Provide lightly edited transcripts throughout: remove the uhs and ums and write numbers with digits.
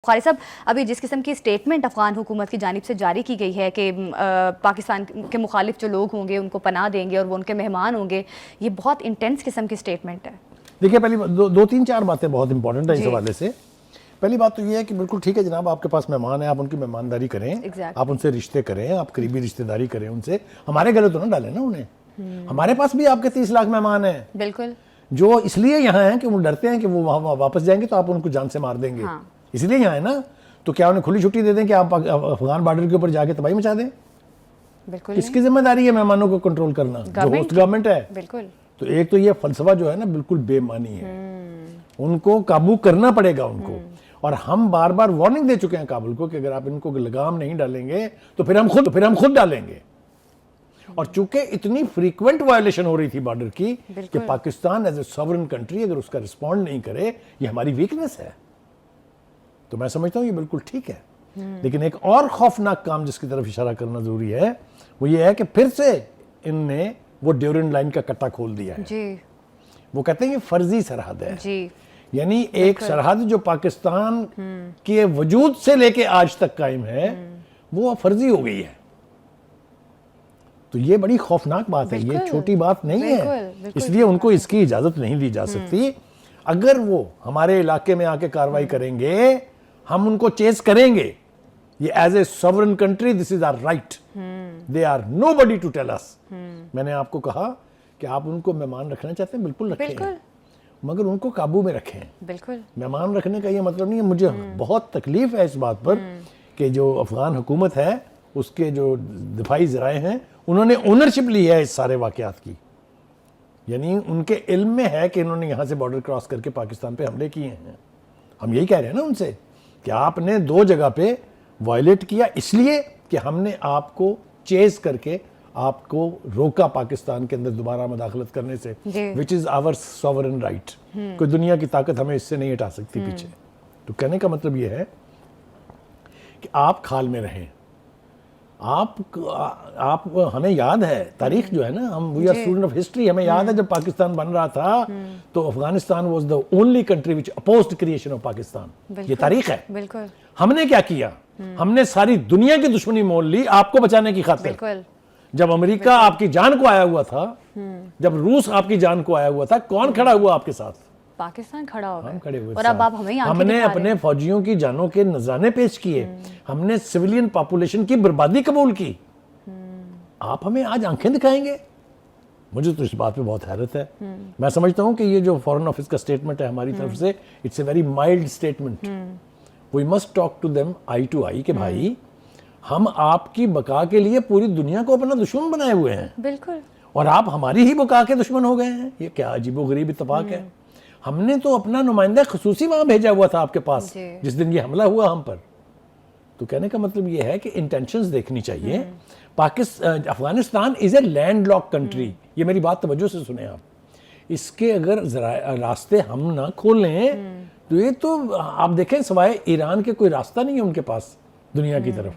خالد صاحب، ابھی جس قسم کی سٹیٹمنٹ افغان حکومت کی جانب سے جاری کی گئی ہے کہ پاکستان کے مخالف جو لوگ ہوں گے ان کو پناہ دیں گے اور وہ ان کے مہمان ہوں گے، یہ بہت انٹینس قسم کی سٹیٹمنٹ ہے. دیکھیے پہلی دو تین چار باتیں بہت امپورٹنٹ ہیں اس حوالے سے. پہلی بات تو یہ ہے کہ بالکل ٹھیک ہے جناب، آپ کے پاس مہمان ہیں، آپ ان کی مہمانداری کریں، آپ ان سے رشتے کریں، آپ قریبی رشتہ داری کریں ان سے. ہمارے گلے تو نہ ڈالیں نا انہیں. ہمارے پاس بھی آپ کے 30 لاکھ مہمان ہیں بالکل، جو اس لیے یہاں ہیں کہ وہ ڈرتے ہیں کہ وہ وہاں واپس جائیں گے تو آپ ان کو جان سے مار دیں گے. اس لیے یہاں ہے نا. تو کیا انہیں کھلی چھٹی دے دیں کہ آپ افغان بارڈر کے اوپر جا کے تباہی مچا دیں؟ بالکل. کس کی ذمہ داری ہے مہمانوں کو کنٹرول کرنا؟ جو ہوسٹ گورنمنٹ ہے. بالکل. تو ایک تو یہ فلسفہ جو ہے نا بالکل بے معنی ہے. ان کو قابو کرنا پڑے گا ان کو. اور ہم بار بار وارننگ دے چکے ہیں کابل کو کہ اگر آپ ان کو لگام نہیں ڈالیں گے تو پھر ہم خود ڈالیں گے. اور چونکہ اتنی فریکوینٹ وائلیشن ہو رہی تھی بارڈر کی کہ Pakistan as a sovereign country اگر اس کا رسپونڈ نہیں کرے، یہ ہماری ویکنس ہے. تو میں سمجھتا ہوں یہ بالکل ٹھیک ہے. لیکن ایک اور خوفناک کام جس کی طرف اشارہ کرنا ضروری ہے وہ یہ ہے کہ پھر سے ان نے وہ ڈیورنڈ لائن کا کٹا کھول دیا ہے. جی. وہ کہتے ہیں یہ فرضی سرحد ہے. جی. یعنی ایک سرحد جو پاکستان کے وجود سے لے کے آج تک قائم ہے وہ فرضی ہو گئی ہے. تو یہ بڑی خوفناک بات ہے، یہ چھوٹی بات نہیں ہے. اس لیے ان کو اس کی اجازت نہیں دی جا سکتی. اگر وہ ہمارے علاقے میں آ کے کارروائی کریں گے ہم ان کو چیز کریں گے. یہ is a sovereign country this is our right. They are nobody to tell us. میں نے آپ کو کہا کہ آپ ان کو مہمان رکھنا چاہتے ہیں، بالکل رکھیں، مگر ان کو قابو میں رکھیں. بالکل. مہمان رکھنے کا یہ مطلب نہیں ہے. مجھے بہت تکلیف ہے اس بات پر کہ جو افغان حکومت ہے اس کے جو دفاعی ذرائع ہیں انہوں نے اونرشپ لی ہے اس سارے واقعات کی. یعنی ان کے علم میں ہے کہ انہوں نے یہاں سے بارڈر کراس کر کے پاکستان پہ حملے کیے ہیں. ہم یہی کہہ رہے ہیں نا ان سے کہ آپ نے 2 جگہ پہ وائلیٹ کیا اس لیے کہ ہم نے آپ کو چیز کر کے آپ کو روکا پاکستان کے اندر دوبارہ مداخلت کرنے سے، which is our sovereign right. کوئی دنیا کی طاقت ہمیں اس سے نہیں ہٹا سکتی پیچھے. تو کہنے کا مطلب یہ ہے کہ آپ کھال میں رہیں. آپ ہمیں یاد ہے تاریخ جو ہے نا، ہم we are student of history, ہمیں یاد ہے جب پاکستان بن رہا تھا تو Afghanistan was the only country which opposed creation of Pakistan. یہ تاریخ ہے. بالکل. ہم نے کیا کیا؟ ہم نے ساری دنیا کی دشمنی مول لی آپ کو بچانے کی خاطر. جب امریکہ آپ کی جان کو آیا ہوا تھا، جب روس آپ کی جان کو آیا ہوا تھا، کون کھڑا ہوا آپ کے ساتھ؟ پاکستان کھڑا ہو گیا. ہم کھڑے ہوئے. اور اب آپ ہم نے اپنے فوجیوں کی جانوں کے نذرانے پیش کیے. ہم نے سویلین پاپولیشن کی بربادی قبول کی. آپ ہمیں آج آنکھیں دکھائیں گے؟ مجھے تو اس بات پہ بہت حیرت ہے. میں سمجھتا ہوں کہ یہ جو فورن آفس کا سٹیٹمنٹ ہے ہماری طرف سے، it's a very mild statement. We must talk to them eye to eye کہ بھائی ہم آپ کی بقا کے لیے پوری دنیا کو اپنا دشمن بنائے ہوئے ہیں. بالکل. اور آپ ہماری ہی بقا کے دشمن ہو گئے ہیں. یہ کیا عجیب و غریب اتفاق ہے. ہم نے تو اپنا نمائندہ خصوصی وہاں بھیجا ہوا تھا آپ کے پاس جس دن یہ حملہ ہوا ہم پر. تو کہنے کا مطلب یہ ہے کہ انٹینشنز دیکھنی چاہیے. افغانستان از اے لینڈ لاک کنٹری. یہ میری بات توجہ سے سنیں آپ. اس کے اگر راستے ہم نہ کھولیں تو یہ تو آپ دیکھیں سوائے ایران کے کوئی راستہ نہیں ہے ان کے پاس دنیا کی طرف.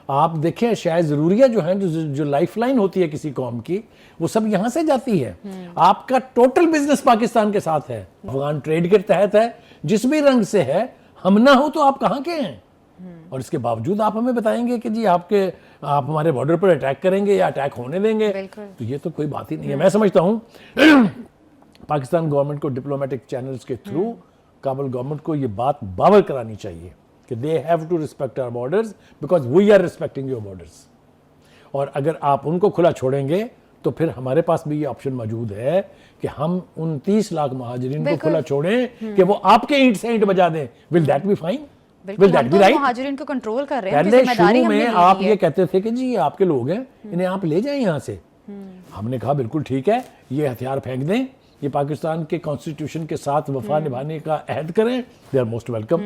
آپ دیکھیں شاید ضروریہ جو ہیں جو لائف لائن ہوتی ہے کسی قوم کی وہ سب یہاں سے جاتی ہے. آپ کا ٹوٹل بزنس پاکستان کے ساتھ ہے، افغان ٹریڈ کے تحت ہے، جس بھی رنگ سے ہے. ہم نہ ہو تو آپ کہاں کے ہیں؟ اور اس کے باوجود آپ ہمیں بتائیں گے کہ جی آپ ہمارے بارڈر پر اٹیک کریں گے یا اٹیک ہونے دیں گے. تو یہ تو کوئی بات ہی نہیں ہے. میں سمجھتا ہوں پاکستان گورنمنٹ کو ڈپلومیٹک چینلز کے تھرو کابل گورنمنٹ کو یہ بات باور کرانی چاہیے کہ they have to respect our borders because we are respecting your borders. اور اگر آپ ان کو کھلا چھوڑیں گے تو پھر ہمارے پاس بھی یہ آپشن موجود ہے کہ ہم 29 لاکھ مہاجرین کو کھلا چھوڑیں کہ وہ آپ کے اینٹ سے اینٹ بجا دیں. Will that be fine? Will that be right? مہاجرین کو کنٹرول کر رہے ہیں. پہلے شروع میں آپ یہ کہتے تھے کہ جی یہ آپ کے لوگ ہیں، انہیں آپ لے جائیں یہاں سے. ہم نے کہا بالکل ٹھیک ہے، یہ ہتھیار پھینک دیں، یہ پاکستان کے کانسٹیٹیوشن کے ساتھ وفا نبھانے کا عہد کریں. They are most welcome.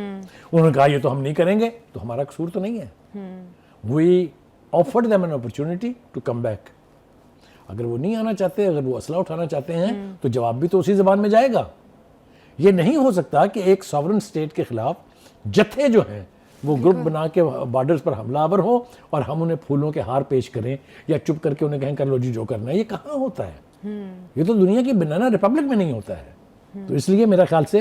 انہوں نے کہا یہ تو ہم نہیں کریں گے. تو ہمارا قصور تو نہیں ہے. We offered them an opportunity to come back. اگر وہ نہیں آنا چاہتے، اگر وہ اسلحہ اٹھانا چاہتے ہیں تو جواب بھی تو اسی زبان میں جائے گا. یہ نہیں ہو سکتا کہ ایک ساورن سٹیٹ کے خلاف جتھے جو ہیں وہ گروپ بنا کے بارڈرز پر حملہ آور ہو اور ہم انہیں پھولوں کے ہار پیش کریں یا چپ کر کے انہیں کہیں کر لو جی جو کرنا ہے. یہ کہاں ہوتا ہے؟ یہ تو دنیا کی بنانا ریپبلک میں نہیں ہوتا ہے. تو اس لیے میرا خیال سے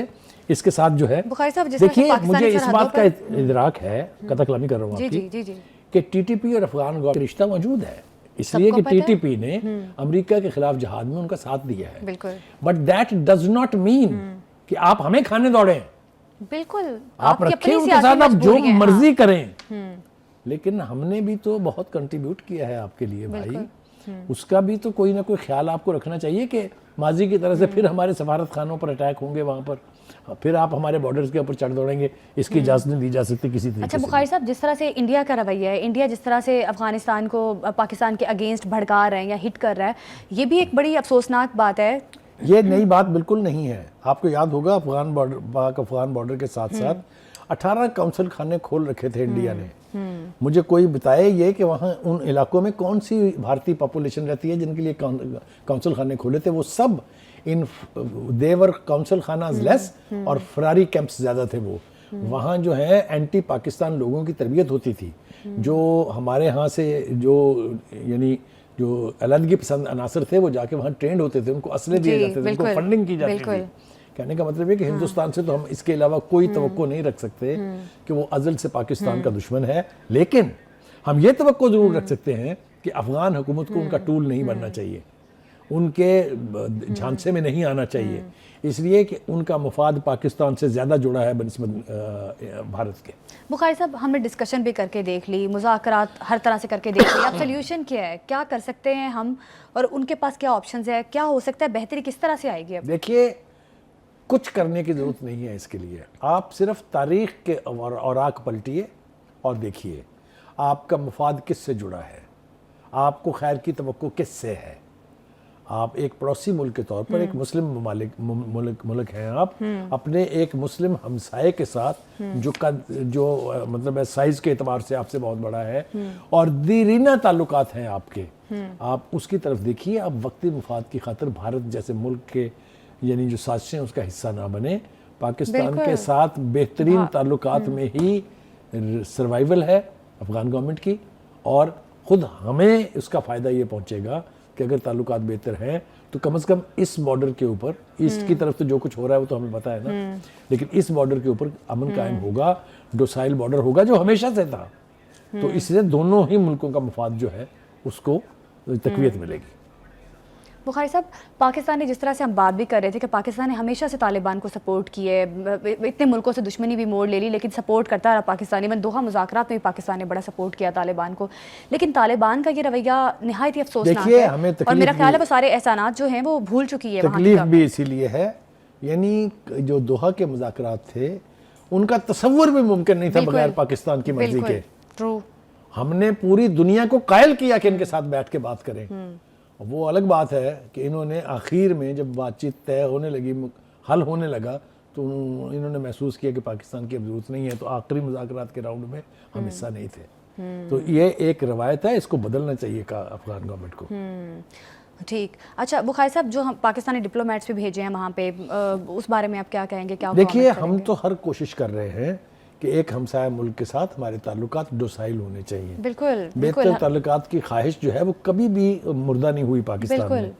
اس کے ساتھ جو ہے بخاری صاحب جس طرح سے دیکھیے پاکستانی مجھے اس سرحدوں بات کا ادراک ہے، قطع کلامی کر رہا ہوں جی آپ جی کی، جی جی کہ ٹی ٹی پی اور افغان گورنمنٹ کا رشتہ موجود ہے، اس لیے کہ ٹی ٹی پی نے امریکہ کے خلاف جہاد میں ان کا ساتھ دیا ہے، بالکل but that does not mean کہ آپ ہمیں کھانے دوڑیں، بالکل آپ کی رکھیں اپنی ان کے سیاسی ساتھ آپ جو مجبوریاں ہیں، مرضی کریں، لیکن ہم نے بھی تو بہت کنٹریبیوٹ کیا ہے آپ کے لیے بھائی، اس کا بھی تو کوئی نہ کوئی خیال آپ کو رکھنا چاہیے کہ ماضی کی طرح سے پھر ہمارے سفارت خانوں پر اٹیک ہوں گے وہاں پر، پھر آپ ہمارے بارڈرز کے اوپر چڑھ دوڑیں گے، اس کی اجازت نہیں دی جا سکتی کسی طریقے اچھا سے۔ بخاری صاحب جس طرح سے انڈیا کا رویہ ہے، انڈیا جس طرح سے افغانستان کو پاکستان کے اگینسٹ بھڑکا رہا ہے یا ہٹ کر رہا ہے، یہ بھی ایک بڑی افسوسناک بات ہے۔ یہ نئی بات بالکل نہیں ہے، آپ کو یاد ہوگا پاک افغان بارڈر کے ساتھ ساتھ 18 کونسل خانے کھول رکھے تھے انڈیا نے، مجھے کوئی بتائے یہ کہ وہاں ان علاقوں میں کون سی بھارتی پاپولیشن رہتی ہے جن کے لیے کونسل خانے کھولے تھے، وہ سب ان دیور کونسل خاناز لیس اور فراری کیمپس زیادہ تھے، وہ وہاں جو ہے اینٹی پاکستان لوگوں کی تربیت ہوتی تھی، جو ہمارے ہاں سے جو یعنی جو علیحدگی پسند عناصر تھے وہ جا کے وہاں ٹرینڈ ہوتے تھے، ان کو اسلحے دیے جاتے تھے، ان کو فنڈنگ کی جاتی تھی۔ کہنے کا مطلب ہے کہ ہندوستان سے تو ہم اس کے علاوہ کوئی توقع نہیں رکھ سکتے کہ وہ ازل سے پاکستان کا دشمن ہے، لیکن ہم یہ توقع ضرور رکھ سکتے ہیں کہ افغان حکومت کو ان کا ٹول نہیں بننا چاہیے، ان کے جھانسے میں نہیں آنا چاہیے، اس لیے کہ ان کا مفاد پاکستان سے زیادہ جڑا ہے بنسبت بھارت کے۔ بخاری صاحب ہم نے ڈسکشن بھی کر کے دیکھ لی، مذاکرات ہر طرح سے کر کے دیکھ لی، اب سلیوشن کیا ہے، کیا کر سکتے ہیں ہم اور ان کے پاس کیا آپشنز ہے، کیا ہو سکتا ہے، بہتری کس طرح سے آئے گی؟ اب دیکھیے کچھ کرنے کی ضرورت نہیں ہے اس کے لیے، آپ صرف تاریخ کے اوراق پلٹیے اور دیکھیے آپ کا مفاد کس سے جڑا ہے، آپ کو خیر کی توقع کس سے ہے۔ آپ ایک پڑوسی ملک کے طور پر ایک مسلم ملک ہیں، آپ اپنے ایک مسلم ہمسائے کے ساتھ جو مطلب ہے سائز کے اعتبار سے آپ سے بہت بڑا ہے اور دیرینہ تعلقات ہیں آپ کے، آپ اس کی طرف دیکھیے، آپ وقتی مفاد کی خاطر بھارت جیسے ملک کے یعنی جو سازشیں اس کا حصہ نہ بنے، پاکستان کے ساتھ بہترین تعلقات میں ہی سروائیول ہے افغان گورنمنٹ کی، اور خود ہمیں اس کا فائدہ یہ پہنچے گا کہ اگر تعلقات بہتر ہیں تو کم از کم اس بارڈر کے اوپر، ایسٹ کی طرف تو جو کچھ ہو رہا ہے وہ تو ہمیں پتہ ہے نا، لیکن اس بارڈر کے اوپر امن قائم ہوگا، ڈوسائل بارڈر ہوگا جو ہمیشہ سے تھا، تو اس سے دونوں ہی ملکوں کا مفاد جو ہے اس کو تقویت ملے گی۔ بخاری صاحب پاکستان نے جس طرح سے ہم بات بھی کر رہے تھے کہ پاکستان نے ہمیشہ سے طالبان کو سپورٹ کی ہے، اتنے ملکوں سے دشمنی بھی موڑ لے لی لیکن سپورٹ کرتا رہا پاکستانی، میں دوحہ مذاکرات میں بھی پاکستان نے بڑا سپورٹ کیا طالبان کو، لیکن طالبان کا یہ رویہ نہایت ہی افسوسناک ہے، اور میرا خیال ہے وہ سارے احسانات جو ہیں وہ بھول چکی ہے۔ تکلیف بھی اسی لیے ہے، یعنی جو دوحہ کے مذاکرات تھے ان کا تصور بھی ممکن نہیں تھا بغیر پاکستان کی مرضی کے، ہم نے پوری دنیا کو قائل کیا کہ ان کے ساتھ بیٹھ کے بات کریں، وہ الگ بات ہے کہ انہوں نے آخر میں جب بات چیت طے ہونے لگی، حل ہونے لگا، تو انہوں نے محسوس کیا کہ پاکستان کی اب ضرورت نہیں ہے، تو آخری مذاکرات کے راؤنڈ میں ہم حصہ نہیں تھے، تو یہ ایک روایت ہے، اس کو بدلنا چاہیے افغان گورنمنٹ کو۔ ٹھیک، اچھا بخاری صاحب جو ہم پاکستانی ڈپلومیٹس بھی بھیجے ہیں وہاں پہ، اس بارے میں آپ کیا کہیں گے؟ کیا دیکھیے ہم تو ہر کوشش کر رہے ہیں کہ ایک ہمسایہ ملک کے ساتھ ہمارے تعلقات ڈوسائل ہونے چاہیے، بالکل بہتر تعلقات کی خواہش جو ہے وہ کبھی بھی مردہ نہیں ہوئی پاکستان میں،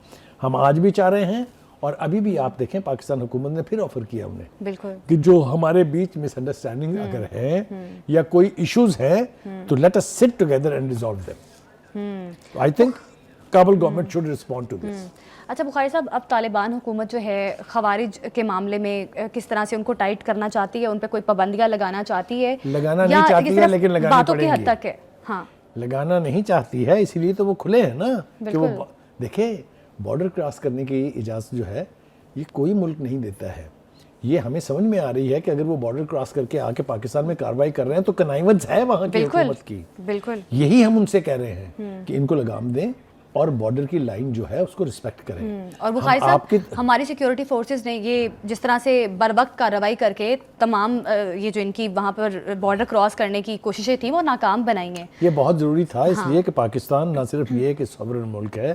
ہم آج بھی چاہ رہے ہیں، اور ابھی بھی آپ دیکھیں پاکستان حکومت نے پھر آفر کیا انہیں کہ جو ہمارے بیچ مس انڈرسٹینڈنگ اگر ہے یا کوئی ایشوز ہیں تو let us sit together and resolve them. I think Kabul government should respond to this. اچھا بخاری صاحب اب طالبان حکومت جو ہے خوارج کے معاملے میں کس طرح سے ان کو ٹائٹ کرنا چاہتی ہے، ان پہ کوئی پابندیاں لگانا چاہتی ہے؟ لگانا نہیں چاہتی ہے لیکن لگانی باتوں کی پڑیں حد گی، تک ہے، ہاں لگانا نہیں چاہتی ہے، اسی لیے تو وہ کھلے ہیں نا کہ وہ دیکھیں بارڈر کراس کرنے کی اجازت جو ہے یہ کوئی ملک نہیں دیتا ہے، یہ ہمیں سمجھ میں آ رہی ہے کہ اگر وہ بارڈر کراس کر کے آ کے پاکستان میں کارروائی کر رہے ہیں تو کنائیونس ہے وہاں کی حکومت کی، بالکل یہی ہم ان سے کہہ رہے ہیں کہ ان کو لگام دیں اور بارڈر کی لائن جو ہے اس کو رسپیکٹ کریں۔ اور بخاری صاحب ہماری سیکیورٹی فورسز نے یہ جس طرح سے بر وقت کارروائی کر کے تمام یہ جو ان کی وہاں پر بارڈر کراس کرنے کی کوششیں تھیں وہ ناکام بنائی ہیں، یہ بہت ضروری تھا، اس لیے کہ پاکستان نہ صرف یہ کہ سوورن ملک ہے،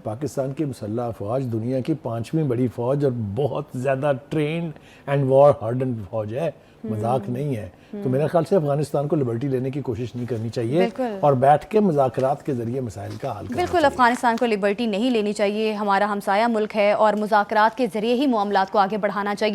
پاکستان کی مسلح افواج دنیا کی 5ویں بڑی فوج اور بہت زیادہ ٹرینڈ اینڈ وار ہارڈنڈ فوج ہے، مذاق نہیں ہے، تو میرے خیال سے افغانستان کو لبرٹی لینے کی کوشش نہیں کرنی چاہیے اور بیٹھ کے مذاکرات کے ذریعے مسائل کا حل کرنا بالکل افغانستان کو لبرٹی نہیں لینی چاہیے، ہمارا ہمسایہ ملک ہے اور مذاکرات کے ذریعے ہی معاملات کو آگے بڑھانا چاہیے۔